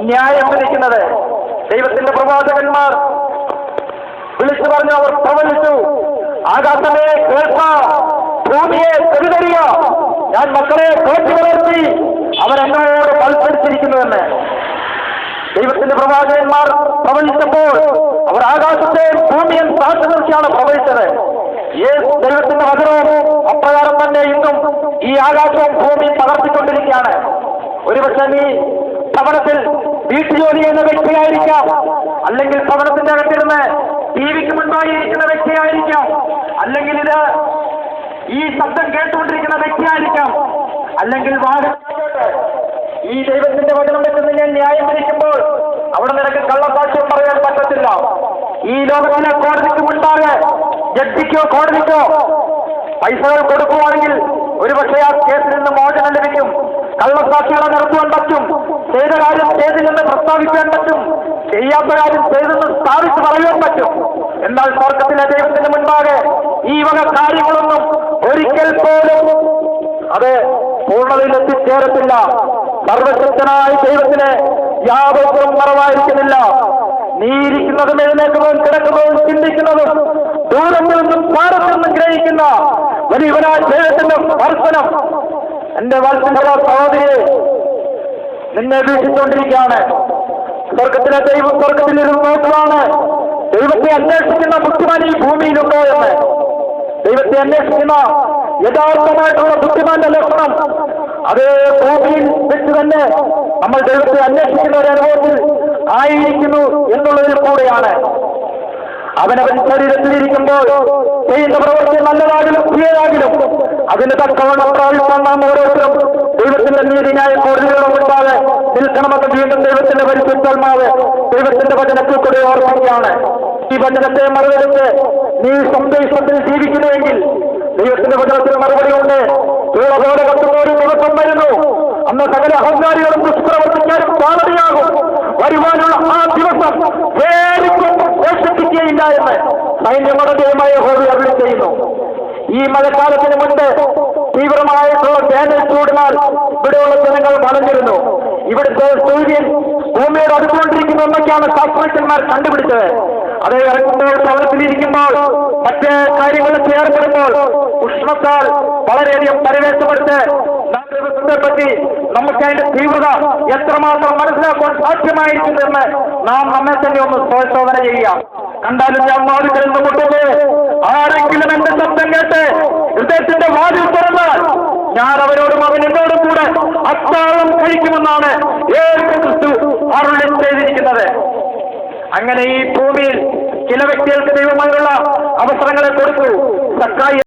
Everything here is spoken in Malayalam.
ന്യായം വിധിക്കുന്നത്. ദൈവത്തിന്റെ പ്രവാചകന്മാർ വിളിച്ചു പറഞ്ഞു, അവർ പ്രവചിച്ചു, ആകാശമേ കേൾക്ക, ഭൂമിയെ ചെറുതറിയ, ഞാൻ മക്കളെ കോച്ചു വളർത്തി അവരെന്നോട് മത്സരിച്ചിരിക്കുന്നുവെന്ന്. ദൈവത്തിന്റെ പ്രവാചകന്മാർ പ്രവചിച്ചപ്പോൾ അവർ ആകാശത്തെയും ഭൂമിയും സാക്ഷി നിർത്തിയാണ് പ്രവചിച്ചത്. ദൈവത്തിന്റെ വചനവും അപ്രകാരം തന്നെ ഇന്നും ഈ ആകാശവും ഭൂമിയും പകർത്തിക്കൊണ്ടിരിക്കുകയാണ്. ഒരുപക്ഷെ നീ ഭവനത്തിൽ വീട്ടുജോലി ചെയ്യുന്ന വ്യക്തിയായിരിക്കാം, അല്ലെങ്കിൽ ഭവനത്തിന്റെ അകത്തിരുന്ന് ടിവിക്ക് മുൻപായിരിക്കുന്ന വ്യക്തിയായിരിക്കാം, അല്ലെങ്കിൽ ഈ ശബ്ദം കേട്ടുകൊണ്ടിരിക്കുന്ന വ്യക്തിയായിരിക്കാം, അല്ലെങ്കിൽ ഈ ദൈവത്തിന്റെ വചനം വെച്ച് നിന്നെ ന്യായം വിധിക്കുമ്പോൾ അവിടെ നിനക്ക് കള്ളസാക്ഷ്യം പറയാൻ പറ്റത്തില്ല. ഈ ലോകത്തിലെ കോടതിക്ക് മുൻപാകെ ജഡ്ജിക്കോ കോടതിക്കോ പൈസകൾ കൊടുക്കുവാണെങ്കിൽ ഒരുപക്ഷെ ആ കേസിൽ നിന്ന് മോചനം ലഭിക്കും. കള്ളസാക്ഷികളെ നിർത്തുവാൻ പറ്റും. ചെയ്ത കാര്യം ചെയ്തില്ലെന്ന് പ്രസ്താവിക്കാൻ പറ്റും. ചെയ്യാത്ത കാര്യം ചെയ്തെന്ന് സ്ഥാപിച്ച് പറയാൻ പറ്റും. എന്നാൽ സ്വർഗത്തിലെ ദൈവത്തിന് മുൻപാകെ ഈ വക കാര്യങ്ങളൊന്നും ഒരിക്കൽ പോലും അത് പൂർണ്ണതയിൽ എത്തിച്ചേരത്തില്ല. സർവശക്തനായ ദൈവത്തിന് യാതൊന്നും മറവായിരിക്കുന്നില്ല. നീ ഇരിക്കുന്നതും എഴുന്നേൽക്കുന്നതും കിടക്കുന്നതും ചിന്തിക്കുന്നതും ദൂരത്തിൽ നിന്നും പാടത്തിൽ നിന്നും ഗ്രഹിക്കുന്ന വലിയവനായ ദൈവത്തിന്റെ സ്പർശനം എന്റെ വാത്സല്യ സഹോദരിയെ നിന്നെ വീക്ഷിച്ചുകൊണ്ടിരിക്കുകയാണ്. സ്വർഗത്തിലെ ദൈവം സ്വർഗത്തിലിരുന്ന് നോക്കുകയാണ്. ദൈവത്തെ അന്വേഷിക്കുന്ന ബുദ്ധിമാൻ ഈ ഭൂമിയിലുണ്ടോ എന്ന്. ദൈവത്തെ അന്വേഷിക്കുന്ന യഥാർത്ഥമായിട്ടുള്ള ബുദ്ധിമാന്റെ ലക്ഷണം അത് ഭൂമിയിൽ വെച്ച് തന്നെ നമ്മൾ ദൈവത്തെ അന്വേഷിക്കുന്ന ഒരു അനുഭവത്തിൽ ആയിരിക്കുന്നു എന്നുള്ളതിൽ കൂടെയാണ്. അവനവൻ ശരീരത്തിലിരിക്കുമ്പോൾ ചെയ്യുന്ന പ്രവൃത്തി നല്ലതാകിലും പ്രിയതാകിലും അതിന് തക്കവണ്ണം പ്രാപിക്കാൻ നാം ഓരോരുത്തരും ദൈവത്തിന്റെ നീതിന്യായ കോടതികളുടെ മുൻപാകെ നിൽക്കണമെന്ന് വീണ്ടും ദൈവത്തിന്റെ പരിശുദ്ധാത്മാവ് ദൈവത്തിന്റെ വചനത്തിൽ കൂടെ ഓർമ്മിക്കുകയാണ്. ഈ വചനത്തെ മറുപടിച്ച് നീ സന്ദേശത്തിൽ ജീവിക്കുന്നുവെങ്കിൽ ദൈവത്തിന്റെ വചനത്തിന് മറുപടിയുണ്ട്. പോലെ കത്തുന്ന ഒരു ദിവസം വരുന്നു, അന്ന് സകല അഹങ്കാരികളും ദുഷ്പ്രവർത്തിക്കാനും പാതയാകും. വരുവാനുള്ള ആ ദിവസം വേറിക്കും ശേഷിപ്പിക്കുകയില്ല എന്ന് സൈന്യങ്ങളുടെ ദൈവമായ യഹോവ അരുളി ചെയ്യുന്നു. ഈ മഴക്കാലത്തിന് മുൻപ് തീവ്രമായിട്ടുള്ള വേനൽ ചൂടിനാൽ ഇവിടെയുള്ള ജനങ്ങൾ വളഞ്ഞിരുന്നു. ഇവിടുത്തെ സൂര്യൻ ഭൂമിയോട് അടുത്തുകൊണ്ടിരിക്കുന്ന ഒന്നൊക്കെയാണ് ശാസ്ത്രജ്ഞന്മാർ കണ്ടുപിടിച്ചത്. അത് ഇറങ്ങുമ്പോൾ പ്രവർത്തിലിരിക്കുമ്പോൾ മറ്റ് കാര്യങ്ങളൊക്കെ ഏർപ്പെടുമ്പോൾ ഉഷ്ണത്താൽ വളരെയധികം പരിവേഷമെടുത്ത് ദിവസത്തെ പറ്റി നമുക്ക് അതിന്റെ തീവ്രത എത്രമാത്രം മനസ്സിലാക്കാൻ സാധ്യമായിരിക്കുമെന്ന് നാം നമ്മെ തന്നെ ഒന്ന് പരിശോധന ചെയ്യാം. കണ്ടാലും ഞാൻ വാതിൽ നിന്ന് മുട്ടുന്നു, ആരെങ്കിലും എന്റെ ശബ്ദം കേട്ട് ഹൃദയത്തിന്റെ വാതിൽ തുറന്നാൽ ഞാൻ അവരോടും അവൻ എന്നോടും കൂടെ അത്താഴം കഴിക്കുമെന്നാണ് യേശു അരുളി ചെയ്തിരിക്കുന്നത്. അങ്ങനെ ഈ ഭൂമിയിൽ ചില വ്യക്തികൾക്ക് ദൈവമായുള്ള അവസരങ്ങളെ കൊടുത്തു. സക്കായി